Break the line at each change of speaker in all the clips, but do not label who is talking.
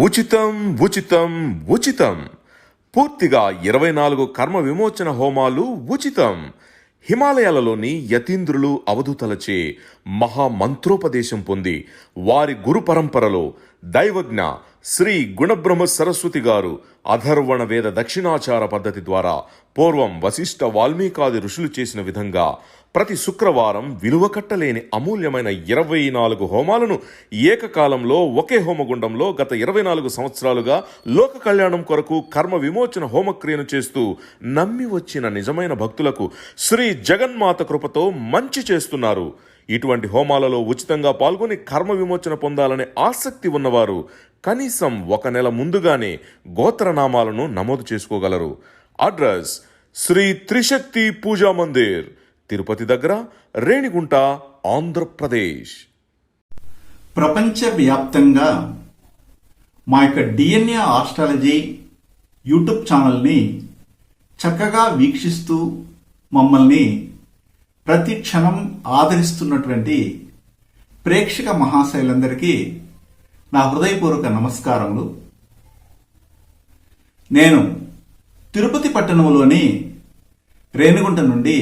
ఉచితం ఉచితం ఉచితం. పూర్తిగా 24 కర్మ విమోచన హోమాలు ఉచితం. హిమాలయాలలోని యతీంద్రులు అవధూతలచే మహామంత్రోపదేశం పొంది వారి గురు పరంపరలో దైవజ్ఞ శ్రీ గుణబ్రహ్మ సరస్వతి గారు అధర్వణ వేద దక్షిణాచార పద్ధతి ద్వారా పూర్వం వశిష్ఠ వాల్మీకాది ఋషులు చేసిన విధంగా ప్రతి శుక్రవారం విలువ కట్టలేని అమూల్యమైన 24 హోమాలను ఏకకాలంలో ఒకే హోమగుండంలో గత 24 సంవత్సరాలుగా లోక కళ్యాణం కొరకు కర్మ విమోచన హోమక్రియను చేస్తూ నమ్మి వచ్చిన నిజమైన భక్తులకు శ్రీ జగన్మాత కృపతో మంచి చేస్తున్నారు. ఇటువంటి హోమాలలో ఉచితంగా పాల్గొని కర్మ విమోచన పొందాలనే ఆసక్తి ఉన్నవారు కనీసం 1 నెల ముందుగానే గోత్రనామాలను నమోదు చేసుకోగలరు. అడ్రస్ శ్రీ త్రిశక్తి పూజా మందిర్, తిరుపతి దగ్గర, రేణిగుంట, ఆంధ్రప్రదేశ్.
ప్రపంచవ్యాప్తంగా మా యొక్క డిఎన్ఏ ఆస్ట్రాలజీ యూట్యూబ్ ఛానల్ని చక్కగా వీక్షిస్తూ మమ్మల్ని ప్రతి క్షణం ఆదరిస్తున్నటువంటి ప్రేక్షక మహాశైలందరికీ నా హృదయపూర్వక నమస్కారములు. నేను తిరుపతి పట్టణంలోని రేణిగుంట నుండి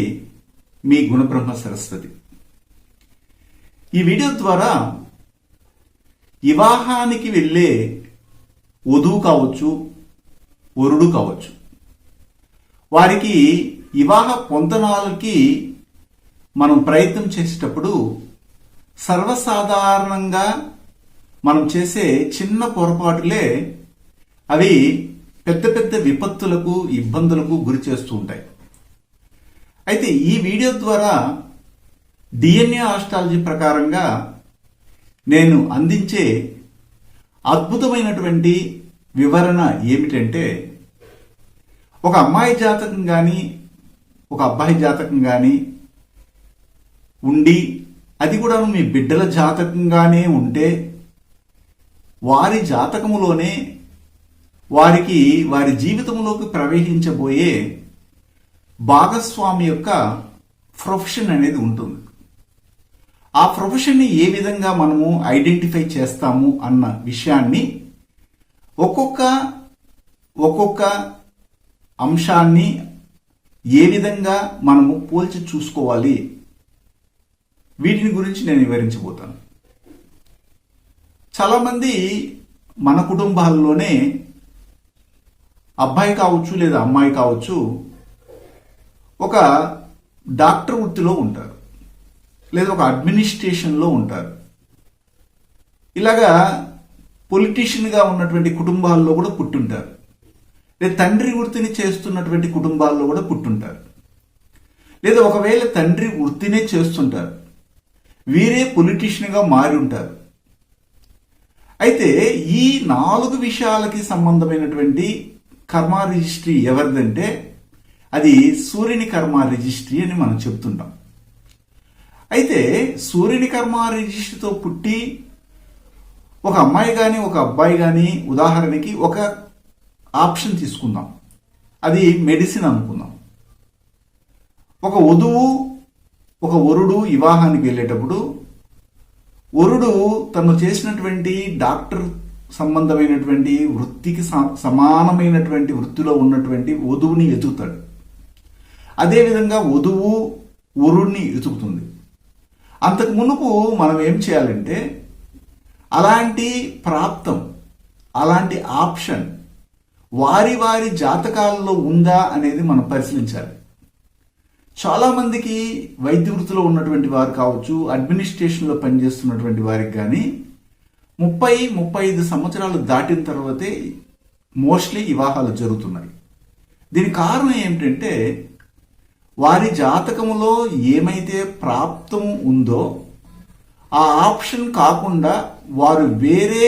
మీ గుణబ్రహ్మ సరస్వతి. ఈ వీడియో ద్వారా వివాహానికి వెళ్ళే వధువు కావచ్చు, వరుడు కావచ్చు, వారికి వివాహ పొందనాలకి మనం ప్రయత్నం చేసేటప్పుడు సర్వసాధారణంగా మనం చేసే చిన్న పొరపాటులే అవి పెద్ద పెద్ద విపత్తులకు, ఇబ్బందులకు గురి చేస్తూ ఉంటాయి. అయితే ఈ వీడియో ద్వారా డిఎన్ఏ ఆస్ట్రాలజీ ప్రకారంగా నేను అందించే అద్భుతమైనటువంటి వివరణ ఏమిటంటే, ఒక అమ్మాయి జాతకం కానీ ఒక అబ్బాయి జాతకం కానీ ఉండి, అది కూడా మీ బిడ్డల జాతకంగానే ఉంటే, వారి జాతకములోనే వారికి వారి జీవితంలోకి ప్రవేశించబోయే భాగస్వామి యొక్క ప్రొఫెషన్ అనేది ఉంటుంది. ఆ ప్రొఫెషన్ని ఏ విధంగా మనము ఐడెంటిఫై చేస్తాము అన్న విషయాన్ని ఒక్కొక్క అంశాన్ని ఏ విధంగా మనము పోల్చి చూసుకోవాలి, వీటిని గురించి నేను వివరించబోతాను. చాలామంది మన కుటుంబాల్లోనే అబ్బాయి కావచ్చు లేదా అమ్మాయి కావచ్చు, ఒక డాక్టర్ వృత్తిలో ఉంటారు, లేదా ఒక అడ్మినిస్ట్రేషన్లో ఉంటారు. ఇలాగా పొలిటీషియన్గా ఉన్నటువంటి కుటుంబాల్లో కూడా పుట్టుంటారు, లేదా తండ్రి వృత్తిని చేస్తున్నటువంటి కుటుంబాల్లో కూడా పుట్టుంటారు, లేదా ఒకవేళ తండ్రి వృత్తినే చేస్తుంటారు, వీరే పొలిటీషియన్గా మారి ఉంటారు. అయితే ఈ 4 విషయాలకి సంబంధమైనటువంటి కర్మ రిజిస్ట్రీ ఎవరిదంటే అది సూర్యుని కర్మ రిజిస్ట్రీ అని మనం చెప్తుంటాం. అయితే సూర్యుని కర్మ రిజిస్ట్రీతో పుట్టి ఒక అమ్మాయి కానీ ఒక అబ్బాయి కానీ, ఉదాహరణకి ఒక ఆప్షన్ తీసుకుందాం, అది మెడిసిన్ అనుకుందాం. ఒక వధువు ఒక వరుడు వివాహానికి వెళ్ళేటప్పుడు వరుడు తను చేసినటువంటి డాక్టర్ సంబంధమైనటువంటి వృత్తికి సమానమైనటువంటి వృత్తిలో ఉన్నటువంటి వధువుని వెతుకుతాడు. అదేవిధంగా వధువు వరుణ్ణి వెతుకుతుంది. అంతకు మునుపు మనం ఏం చేయాలంటే, అలాంటి ప్రాప్తం, అలాంటి ఆప్షన్ వారి వారి జాతకాలలో ఉందా అనేది మనం పరిశీలించాలి. చాలామందికి వైద్య వృత్తిలో ఉన్నటువంటి వారు కావచ్చు, అడ్మినిస్ట్రేషన్లో పనిచేస్తున్నటువంటి వారికి కానీ 30-35 సంవత్సరాలు దాటిన తర్వాతే మోస్ట్లీ వివాహాలు జరుగుతున్నాయి. దీనికి కారణం ఏమిటంటే, వారి జాతకములో ఏమైతే ప్రాప్తం ఉందో ఆ ఆప్షన్ కాకుండా వారు వేరే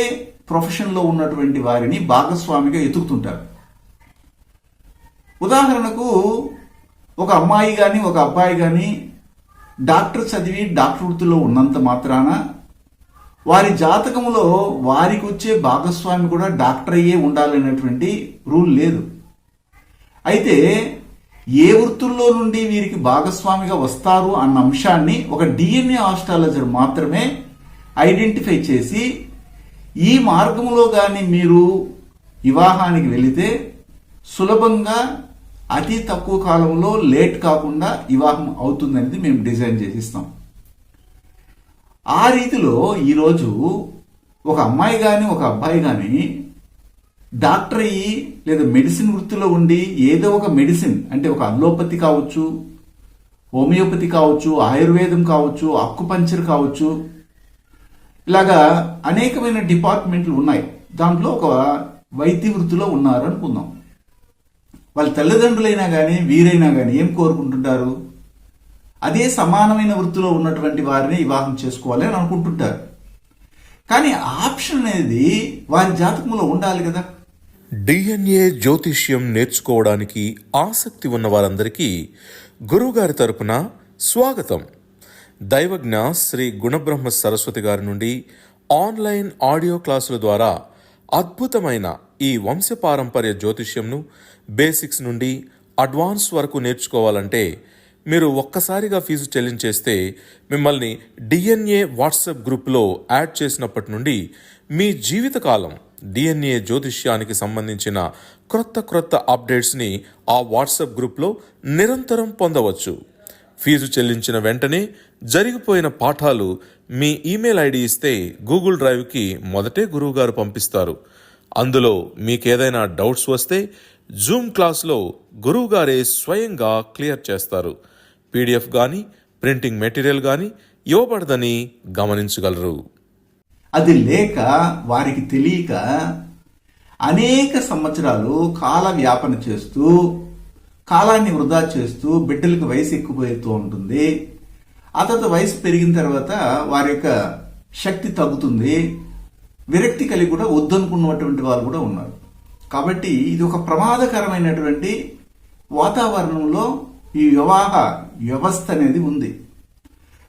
ప్రొఫెషన్లో ఉన్నటువంటి వారిని భాగస్వామిగా ఎతుకుతుంటారు. ఉదాహరణకు ఒక అమ్మాయి కానీ ఒక అబ్బాయి కానీ డాక్టర్ చదివి డాక్టర్ వృత్తిలో ఉన్నంత మాత్రాన వారి జాతకములో వారికి వచ్చే భాగస్వామి కూడా డాక్టర్ అయ్యే ఉండాలనేటువంటి రూల్ లేదు. అయితే ఏ వృత్తుల్లో నుండి వీరికి భాగస్వామిగా వస్తారు అన్న అంశాన్ని ఒక డిఎన్ఏ ఆస్ట్రాలజర్ మాత్రమే ఐడెంటిఫై చేసి ఈ మార్గంలో కానీ మీరు వివాహానికి వెళితే సులభంగా అతి తక్కువ కాలంలో లేట్ కాకుండా వివాహం అవుతుందనేది మేము డిజైన్ చేసి ఇస్తాం. ఆ రీతిలో ఈరోజు ఒక అమ్మాయి కానీ ఒక అబ్బాయి కానీ డాక్టర్ అయ్యి లేదా మెడిసిన్ వృత్తిలో ఉండి ఏదో ఒక మెడిసిన్ అంటే ఒక అల్లోపతి కావచ్చు, హోమియోపతి కావచ్చు, ఆయుర్వేదం కావచ్చు, అక్కుపంచర్ కావచ్చు, ఇలాగా అనేకమైన డిపార్ట్మెంట్లు ఉన్నాయి. దాంట్లో ఒక వైద్య వృత్తిలో ఉన్నారు అనుకుందాం. వాళ్ళ తల్లిదండ్రులైనా కానీ వీరైనా కానీ ఏం కోరుకుంటుంటారు? అదే సమానమైన వృత్తిలో ఉన్నటువంటి వారిని వివాహం చేసుకోవాలి అని అనుకుంటుంటారు. కానీ ఆప్షన్ అనేది వారి జాతకంలో ఉండాలి కదా.
డిఎన్ఏ జ్యోతిష్యం నేర్చుకోవడానికి ఆసక్తి ఉన్న వారందరికీ గురువుగారి తరపున స్వాగతం. దైవజ్ఞ శ్రీ గుణబ్రహ్మ సరస్వతి గారి నుండి ఆన్లైన్ ఆడియో క్లాసుల ద్వారా అద్భుతమైన ఈ వంశపారంపర్య జ్యోతిష్యంను బేసిక్స్ నుండి అడ్వాన్స్ వరకు నేర్చుకోవాలంటే మీరు ఒక్కసారిగా ఫీజు చెల్లించేస్తే మిమ్మల్ని డిఎన్ఏ వాట్సాప్ గ్రూప్లో యాడ్ చేసినప్పటి నుండి మీ జీవితకాలం డిఎన్ఏ జ్యోతిష్యానికి సంబంధించిన క్రొత్త అప్డేట్స్ని ఆ వాట్సాప్ గ్రూప్లో నిరంతరం పొందవచ్చు. ఫీజు చెల్లించిన వెంటనే జరిగిపోయిన పాఠాలు మీ ఈమెయిల్ ఐడి ఇస్తే గూగుల్ డ్రైవ్కి మొదటే గురువుగారు పంపిస్తారు. అందులో మీకేదైనా డౌట్స్ వస్తే జూమ్ క్లాస్లో గురువుగారే స్వయంగా క్లియర్ చేస్తారు. పీడిఎఫ్ కానీ ప్రింటింగ్ మెటీరియల్ కానీ ఇవ్వబడదని గమనించగలరు.
అది లేక వారికి తెలియక అనేక సంవత్సరాలు కాల వ్యాపన చేస్తూ కాలాన్ని వృధా చేస్తూ బిడ్డలకు వయసు ఎక్కువైతూ ఉంటుంది. ఆ తర్వాత వయసు పెరిగిన తర్వాత వారి యొక్క శక్తి తగ్గుతుంది. విరక్తి కలిగి కూడా వద్దనుకున్నటువంటి వాళ్ళు కూడా ఉన్నారు. కాబట్టి ఇది ఒక ప్రమాదకరమైనటువంటి వాతావరణంలో ఈ వివాహ వ్యవస్థ అనేది ఉంది.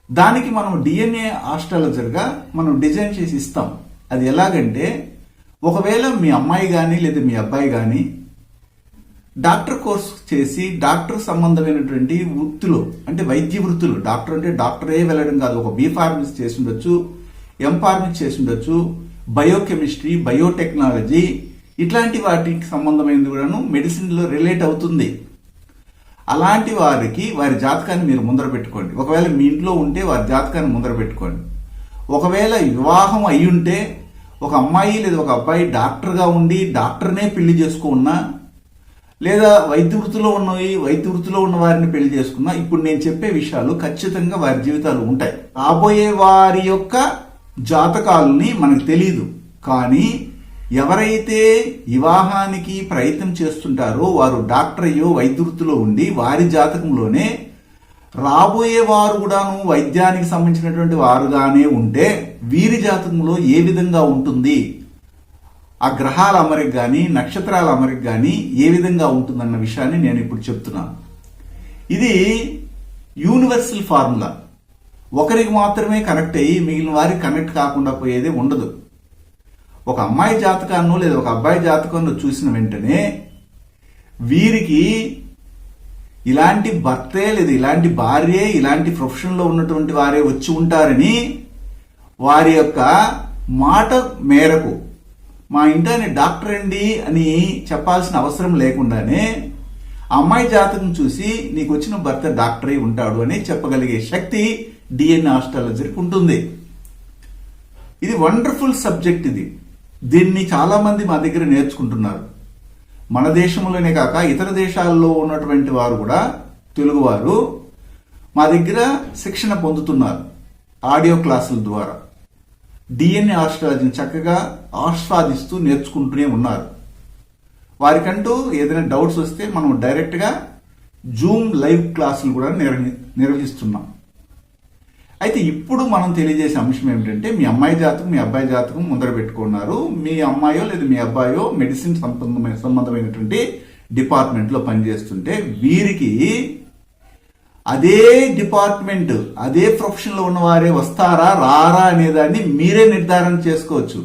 దానికి మనం డిఎన్ఏ ఆస్ట్రాలజర్గా మనం డిజైన్ చేసి ఇస్తాం. అది ఎలాగంటే, ఒకవేళ మీ అమ్మాయి కానీ లేదా మీ అబ్బాయి కానీ డాక్టర్ కోర్స్ చేసి డాక్టర్ సంబంధమైనటువంటి వృత్తులు అంటే వైద్య వృత్తులు, డాక్టర్ అంటే డాక్టరే వెళ్ళడం కాదు, ఒక బీ ఫార్మసీ చేసి ఉండొచ్చు, ఎం ఫార్మసీ చేసి ఉండొచ్చు, బయోకెమిస్ట్రీ, బయోటెక్నాలజీ ఇట్లాంటి వాటికి సంబంధమైనది కూడాను మెడిసిన్లో రిలేట్ అవుతుంది. అలాంటి వారికి వారి జాతకాన్ని మీరు ముందర పెట్టుకోండి. ఒకవేళ మీ ఇంట్లో ఉంటే వారి జాతకాన్ని ముందర పెట్టుకోండి. ఒకవేళ వివాహం అయి ఉంటే ఒక అమ్మాయి లేదా ఒక అబ్బాయి డాక్టర్గా ఉండి డాక్టర్నే పెళ్లి చేసుకున్నా, లేదా వైద్య వృత్తిలో ఉన్న వారిని పెళ్లి చేసుకున్నా, ఇప్పుడు నేను చెప్పే విషయాలు ఖచ్చితంగా వారి జీవితాలు ఉంటాయి. రాబోయే వారి యొక్క జాతకాలని మనకు తెలియదు. కానీ ఎవరైతే వివాహానికి ప్రయత్నం చేస్తుంటారో వారు డాక్టర్ అయ్యో వైద్య వృత్తిలో ఉండి వారి జాతకంలోనే రాబోయే వారు కూడాను వైద్యానికి సంబంధించినటువంటి వారుగానే ఉంటే వీరి జాతకంలో ఏ విధంగా ఉంటుంది, ఆ గ్రహాల అమరిక కానీ నక్షత్రాల అమరిక కానీ ఏ విధంగా ఉంటుందన్న విషయాన్ని నేను ఇప్పుడు చెప్తున్నాను. ఇది యూనివర్సల్ ఫార్ములా. ఒకరికి మాత్రమే కనెక్ట్ అయ్యి మిగిలిన వారికి కనెక్ట్ కాకుండా పోయేదే ఉండదు. ఒక అమ్మాయి జాతకాన్నో లేదా ఒక అబ్బాయి జాతకాన్నో చూసిన వెంటనే వీరికి ఇలాంటి భర్తే లేదా ఇలాంటి భార్యే ఇలాంటి ప్రొఫెషన్లో ఉన్నటువంటి వారే వచ్చి ఉంటారని వారి యొక్క మాట మేరకు మా ఇంటి డాక్టర్ అండి అని చెప్పాల్సిన అవసరం లేకుండానే అమ్మాయి జాతకం చూసి నీకు వచ్చిన భర్త డాక్టర్ అయి ఉంటాడు అని చెప్పగలిగే శక్తి డిఎన్ఏ ఆస్ట్రాలజర్కి ఉంటుంది. ఇది వండర్ఫుల్ సబ్జెక్ట్. దీన్ని చాలా మంది మా దగ్గర నేర్చుకుంటున్నారు. మన దేశంలోనే కాక ఇతర దేశాల్లో ఉన్నటువంటి వారు కూడా, తెలుగువారు మా దగ్గర శిక్షణ పొందుతున్నారు. ఆడియో క్లాసుల ద్వారా డిఎన్ఏ ఆస్ట్రాలజీని చక్కగా ఆస్వాదిస్తూ నేర్చుకుంటూనే ఉన్నారు. వారికంటూ ఏదైనా డౌట్స్ వస్తే మనం డైరెక్ట్గా జూమ్ లైవ్ క్లాసులు కూడా నిర్వహిస్తున్నాం. అయితే ఇప్పుడు మనం తెలియజేసే అంశం ఏమిటంటే, మీ అమ్మాయి జాతకం మీ అబ్బాయి జాతకం ముందర పెట్టుకున్నారు. మీ అమ్మాయో లేదా మీ అబ్బాయో మెడిసిన్ సంబంధమైనటువంటి డిపార్ట్మెంట్లో పనిచేస్తుంటే వీరికి అదే డిపార్ట్మెంట్ అదే ప్రొఫెషన్లో ఉన్న వారే వస్తారా రారా అనేదాన్ని మీరే నిర్ధారణ చేసుకోవచ్చు.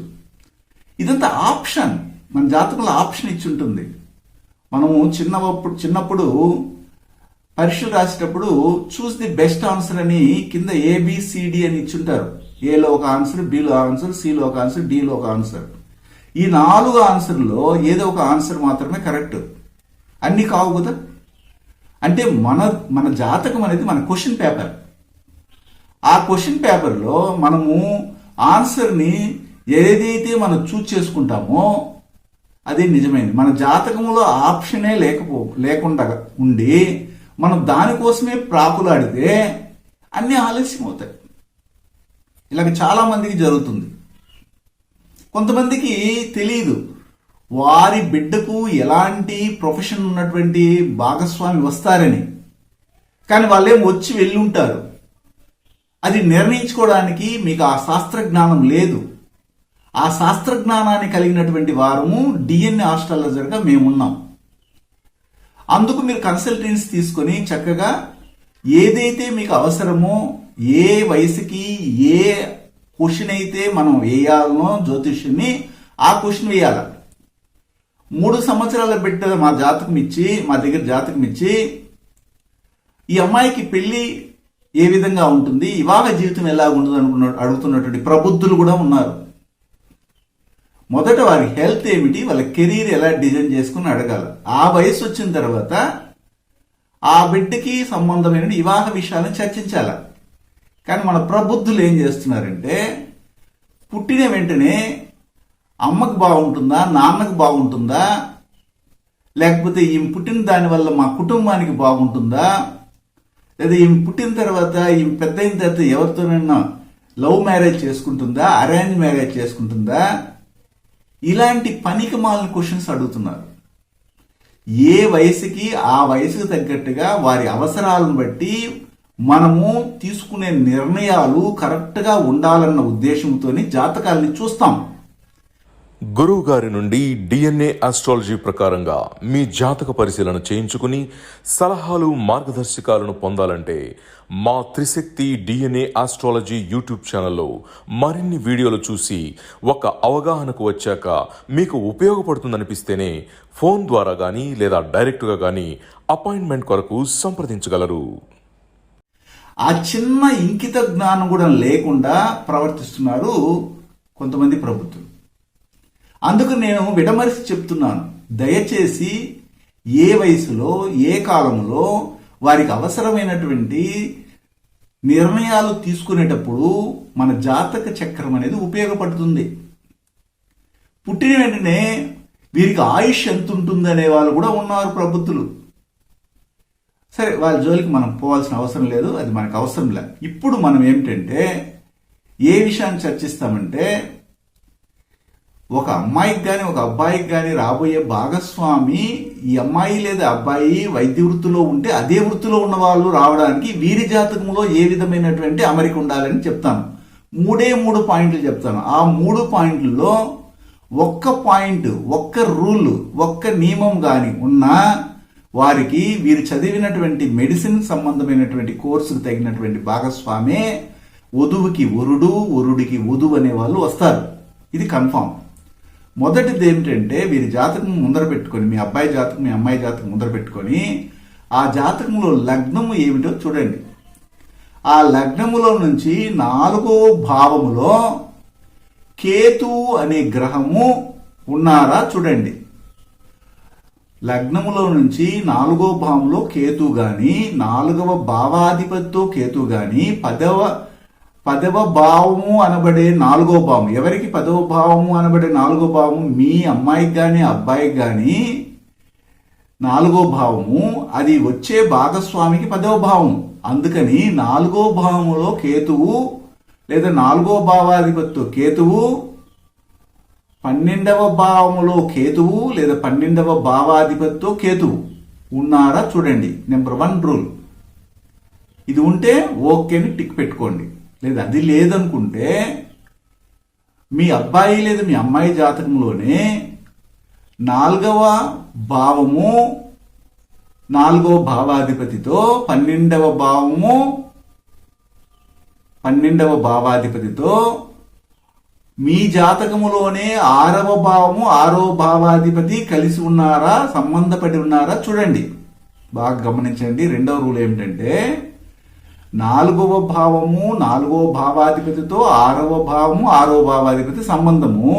ఇదంతా ఆప్షన్. మన జాతకంలో ఆప్షన్ ఇచ్చి ఉంటుంది. మనము చిన్నప్పుడు పరీక్షలు రాసేటప్పుడు చూస్ ది బెస్ట్ ఆన్సర్ అని కింద ఏబిసిడి అని ఇచ్చుంటారు. ఏలో ఒక ఆన్సర్, బిలో ఆన్సర్, సిలో ఒక ఆన్సర్, డిలో ఒక ఆన్సర్. ఈ 4 ఆన్సర్లో ఏదో ఒక ఆన్సర్ మాత్రమే కరెక్ట్. అన్ని కావు కదా. అంటే మన జాతకం అనేది మన క్వశ్చన్ పేపర్. ఆ క్వశ్చన్ పేపర్లో మనము ఆన్సర్ని ఏదైతే మనం చూస్ చేసుకుంటామో అది నిజమైంది. మన జాతకంలో ఆప్షనే లేకుండా ఉండి మనం దానికోసమే ప్రాకులాడితే అన్నీ ఆలస్యం అవుతాయి. ఇలాగ చాలా మందికి జరుగుతుంది. కొంతమందికి తెలియదు వారి బిడ్డకు ఎలాంటి ప్రొఫెషన్ ఉన్నటువంటి భాగస్వామి వస్తారని. కానీ వాళ్ళేం వచ్చి వెళ్ళి ఉంటారు. అది నిర్ణయించుకోవడానికి మీకు ఆ శాస్త్ర జ్ఞానం లేదు. ఆ శాస్త్ర జ్ఞానాన్ని కలిగినటువంటి వారము డిఎన్ఏ ఆస్ట్రాలజర్గా మేమున్నాం. అందుకు మీరు కన్సల్టెన్సీ తీసుకొని చక్కగా ఏదైతే మీకు అవసరమో, ఏ వయసుకి ఏ క్వశ్చన్ అయితే మనం వేయాలనో జ్యోతిష్యుని ఆ క్వశ్చన్ వేయాలి. 3 సంవత్సరాల బిడ్డ మా దగ్గర జాతకం ఇచ్చి ఈ అమ్మాయికి పెళ్లి ఏ విధంగా ఉంటుంది, వివాహ జీవితం ఎలా ఉంటుంది అడుగుతున్నటువంటి ప్రబుద్ధులు కూడా ఉన్నారు. మొదట వారి హెల్త్ ఏమిటి, వాళ్ళ కెరీర్ ఎలా డిజైన్ చేసుకుని అడగాలి. ఆ వయసు వచ్చిన తర్వాత ఆ బిడ్డకి సంబంధమైన వివాహ విషయాలను చర్చించాలి. కానీ మన ప్రబుద్ధులు ఏం చేస్తున్నారంటే పుట్టిన వెంటనే అమ్మకు బాగుంటుందా, నాన్నకు బాగుంటుందా, లేకపోతే ఈమె పుట్టిన దానివల్ల మా కుటుంబానికి బాగుంటుందా, లేదా ఈమె పుట్టిన తర్వాత ఈమె పెద్ద అయిన తర్వాత ఎవరితోనైనా లవ్ మ్యారేజ్ చేసుకుంటుందా, అరేంజ్ మ్యారేజ్ చేసుకుంటుందా, ఇలాంటి పనికిమాలిన క్వశ్చన్స్ అడుగుతున్నారు. ఏ వయసుకి ఆ వయసుకు తగ్గట్టుగా వారి అవసరాలను బట్టి మనము తీసుకునే నిర్ణయాలు కరెక్ట్గా ఉండాలన్న ఉద్దేశంతోనే జాతకాలని చూస్తాం.
గురువు గారి నుండి డిఎన్ఏ ఆస్ట్రాలజీ ప్రకారంగా మీ జాతక పరిశీలన చేయించుకుని సలహాలు మార్గదర్శకాలను పొందాలంటే మా త్రిశక్తి డిఎన్ఏ ఆస్ట్రాలజీ యూట్యూబ్ ఛానల్లో మరిన్ని వీడియోలు చూసి ఒక అవగాహనకు వచ్చాక మీకు ఉపయోగపడుతుందనిపిస్తేనే ఫోన్ ద్వారా కానీ లేదా డైరెక్ట్గా కానీ అపాయింట్మెంట్ కొరకు సంప్రదించగలరు.
ఆ చిన్న ఇంకిత జ్ఞానం కూడా లేకుండా ప్రవర్తిస్తున్నారు కొంతమంది ప్రభుత్వం. అందుకు నేను విడమరిసి చెప్తున్నాను, దయచేసి ఏ వయసులో ఏ కాలంలో వారికి అవసరమైనటువంటి నిర్ణయాలు తీసుకునేటప్పుడు మన జాతక చక్రం అనేది ఉపయోగపడుతుంది. పుట్టిన వెంటనే వీరికి ఆయుష్ ఎంత ఉంటుంది అనే వాళ్ళు కూడా ఉన్నారు ప్రబుద్ధులు. సరే, వాళ్ళ జోలికి మనం పోవాల్సిన అవసరం లేదు, అది మనకు అవసరం లేదు. ఇప్పుడు మనం ఏమిటంటే ఏ విషయాన్ని చర్చిస్తామంటే ఒక అమ్మాయికి కానీ ఒక అబ్బాయికి కానీ రాబోయే భాగస్వామి ఈ అమ్మాయి లేదా అబ్బాయి వైద్య వృత్తిలో ఉంటే అదే వృత్తిలో ఉన్న వాళ్ళు రావడానికి వీరి జాతకంలో ఏ విధమైనటువంటి అమరిక ఉండాలని చెప్తాను. 3 పాయింట్లు చెప్తాను. ఆ 3 పాయింట్లలో ఒక్క పాయింట్, ఒక్క రూల్, ఒక్క నియమం కానీ ఉన్నా వారికి వీరు చదివినటువంటి మెడిసిన్ సంబంధమైనటువంటి కోర్సుకు తగినటువంటి భాగస్వామే వధువుకి వరుడు, వరుడికి వధువు అనే వాళ్ళు వస్తారు. ఇది కన్ఫామ్. మొదటిది ఏమిటంటే వీరి జాతకం ముందర పెట్టుకొని, మీ అబ్బాయి జాతకం మీ అమ్మాయి జాతకం ముందర పెట్టుకొని ఆ జాతకంలో లగ్నము ఏమిటో చూడండి. ఆ లగ్నములో నుంచి 4వ భావములో కేతు అనే గ్రహము ఉన్నారా చూడండి. లగ్నములో నుంచి 4వ భావంలో కేతు గాని, 4వ భావాధిపతితో కేతు గాని, 10వ భావము అనబడే 4వ భావం, ఎవరికి 10వ భావము అనబడే 4వ భావము, మీ అమ్మాయికి కానీ అబ్బాయికి కానీ 4వ భావము, అది వచ్చే భాగస్వామికి 10వ భావము. అందుకని 4వ భావములో కేతువు లేదా 4వ భావాధిపతితో కేతువు, 12వ భావములో కేతువు లేదా 12వ భావాధిపతితో కేతువు ఉన్నారా చూడండి. Number 1 rule. ఇది ఉంటే ఓకేని టిక్ పెట్టుకోండి. లేదా అది లేదనుకుంటే మీ అబ్బాయి లేదా మీ అమ్మాయి జాతకంలోనే 4వ భావము 4వ భావాధిపతితో 12వ భావము 12వ భావాధిపతితో మీ జాతకములోనే 6వ భావము 6వ భావాధిపతి కలిసి ఉన్నారా, సంబంధపడి ఉన్నారా చూడండి. బాగా గమనించండి. 2వ రూల్ ఏమిటంటే 4వ భావము 4వ భావాధిపతితో 6వ భావము 6వ భావాధిపతి సంబంధము,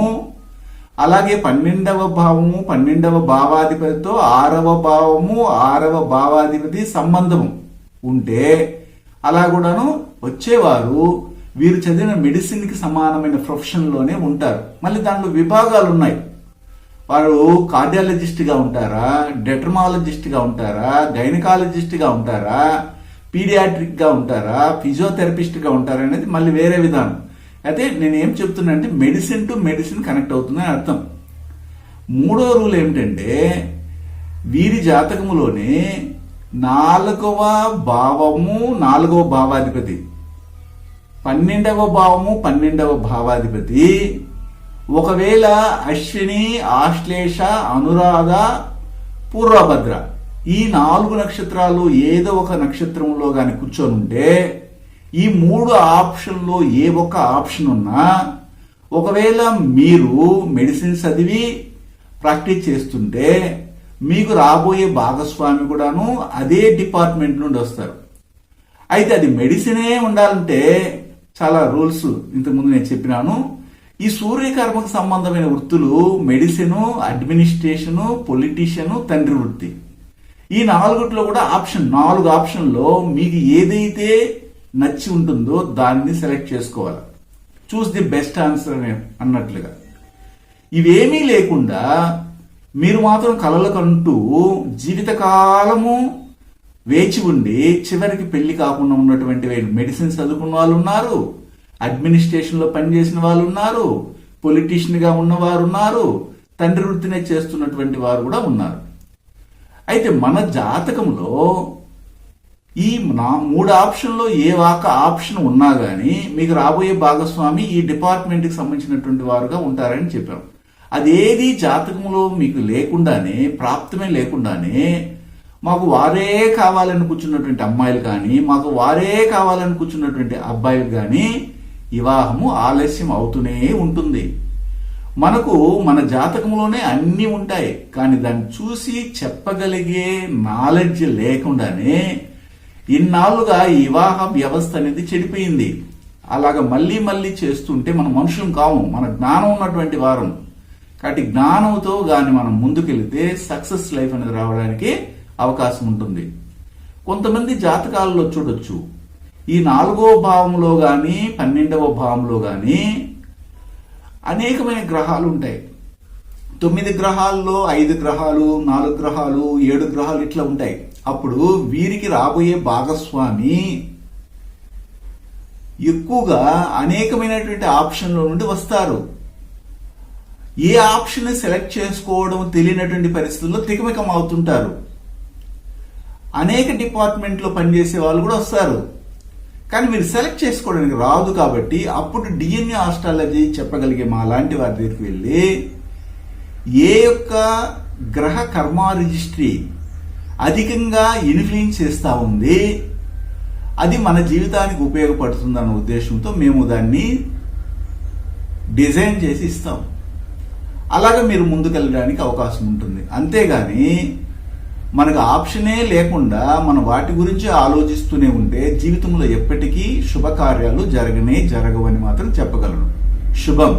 అలాగే 12వ భావము 12వ భావాధిపతితో 6వ భావము 6వ భావాధిపతి సంబంధము ఉంటే అలా కూడాను వచ్చేవారు వీరు చదివిన మెడిసిన్ కి సమానమైన ప్రొఫెషన్ లోనే ఉంటారు. మళ్ళీ దాంట్లో విభాగాలు ఉన్నాయి. వారు కార్డియాలజిస్ట్ గా ఉంటారా, డెటర్మాలజిస్ట్ గా ఉంటారా, గైనకాలజిస్ట్ గా ఉంటారా, పీడియాట్రిక్ గా ఉంటారా, ఫిజియోథెరపిస్ట్ గా ఉంటారా అనేది మళ్ళీ వేరే విధానం. అయితే నేను ఏం చెప్తున్నా అంటే మెడిసిన్ టు మెడిసిన్ కనెక్ట్ అవుతుందని అర్థం. 3వ రూల్ ఏమిటంటే వీరి జాతకములోనే 4వ భావము 4వ భావాధిపతి, 12వ భావము 12వ భావాధిపతి ఒకవేళ అశ్విని, ఆశ్లేష, అనురాధ, పూర్వభద్ర ఈ 4 నక్షత్రాలు ఏదో ఒక నక్షత్రంలో గాని కూర్చొని ఉంటే ఈ 3 ఆప్షన్లో ఏ ఒక్క ఆప్షన్ ఉన్నా, ఒకవేళ మీరు మెడిసిన్ చదివి ప్రాక్టీస్ చేస్తుంటే మీకు రాబోయే భాగస్వామి కూడాను అదే డిపార్ట్మెంట్ నుండి వస్తారు. అయితే అది మెడిసినే ఉండాలంటే చాలా రూల్స్ ఇంతకుముందు నేను చెప్పినాను. ఈ సూర్యకర్మకు సంబంధమైన వృత్తులు మెడిసిన్, అడ్మినిస్ట్రేషన్, పొలిటీషియన్, తండ్రి వృత్తి. ఈ 4 కూడా 4 ఆప్షన్లో మీకు ఏదైతే నచ్చి ఉంటుందో దాన్ని సెలెక్ట్ చేసుకోవాలి. చూస్ ది బెస్ట్ ఆన్సర్ అన్నట్లుగా. ఇవేమీ లేకుండా మీరు మాత్రం కలలకంటూ జీవితకాలము వేచి ఉండి చివరికి పెళ్లి కాకుండా ఉన్నటువంటి మెడిసిన్ చదువుకున్న వాళ్ళు ఉన్నారు, అడ్మినిస్ట్రేషన్ లో పనిచేసిన వాళ్ళు ఉన్నారు, పొలిటీషియన్ గా ఉన్నవారు ఉన్నారు, తండ్రి వృత్తినే చేస్తున్నటువంటి వారు కూడా ఉన్నారు. అయితే మన జాతకంలో ఈ 3 ఆప్షన్లో ఏ ఒక్క ఆప్షన్ ఉన్నా గానీ మీకు రాబోయే భాగస్వామి ఈ డిపార్ట్మెంట్ కి సంబంధించినటువంటి వారుగా ఉంటారని చెప్పాం. అదేది జాతకంలో మీకు లేకుండానే, ప్రాప్తమే లేకుండానే మాకు వారే కావాలని కూర్చున్నటువంటి అమ్మాయిలు కానీ, మాకు వారే కావాలని కూర్చున్నటువంటి అబ్బాయిలు కానీ వివాహము ఆలస్యం అవుతూనే ఉంటుంది. మనకు మన జాతకంలోనే అన్నీ ఉంటాయి, కానీ దాన్ని చూసి చెప్పగలిగే నాలెడ్జ్ లేకుండానే ఇన్నాళ్ళుగా ఈ వివాహ వ్యవస్థ అనేది చెడిపోయింది. అలాగ మళ్ళీ మళ్ళీ చేస్తుంటే మనం మనుషులం కాము, మన జ్ఞానం ఉన్నటువంటి వారం. కాబట్టి జ్ఞానంతో గాని మనం ముందుకెళ్తే సక్సెస్ లైఫ్ అనేది రావడానికి అవకాశం ఉంటుంది. కొంతమంది జాతకాలలో చూడొచ్చు ఈ 4వ భావంలో గాని 12వ భావంలో గాని అనేకమైన గ్రహాలు ఉంటాయి. 9 గ్రహాల్లో 5 గ్రహాలు, 4 గ్రహాలు, 7 గ్రహాలు ఇట్లా ఉంటాయి. అప్పుడు వీరికి రాబోయే భాగస్వామి ఎక్కువగా అనేకమైనటువంటి ఆప్షన్ల నుండి వస్తారు. ఏ ఆప్షన్ సెలెక్ట్ చేసుకోవడం తెలియనటువంటి పరిస్థితుల్లో తికమకం అవుతుంటారు. అనేక డిపార్ట్మెంట్లో పనిచేసే వాళ్ళు కూడా వస్తారు, కానీ మీరు సెలెక్ట్ చేసుకోవడానికి రాదు. కాబట్టి అప్పుడు డిఎన్ఏ ఆస్ట్రాలజీ చెప్పగలిగే మా లాంటి వారి దగ్గరికి వెళ్ళి ఏ యొక్క గ్రహ కర్మ రిజిస్ట్రీ అధికంగా ఇన్ఫ్లుయెన్స్ చేస్తూ ఉంది, అది మన జీవితానికి ఉపయోగపడుతుందన్న ఉద్దేశంతో మేము దాన్ని డిజైన్ చేసి ఇస్తాం. అలాగే మీరు ముందుకెళ్ళడానికి అవకాశం ఉంటుంది. అంతేగాని మనకు ఆప్షనే లేకుండా మనం వాటి గురించి ఆలోచిస్తూనే ఉంటే జీవితంలో ఎప్పటికీ శుభకార్యాలు జరగవని మాత్రం చెప్పగలను. శుభం.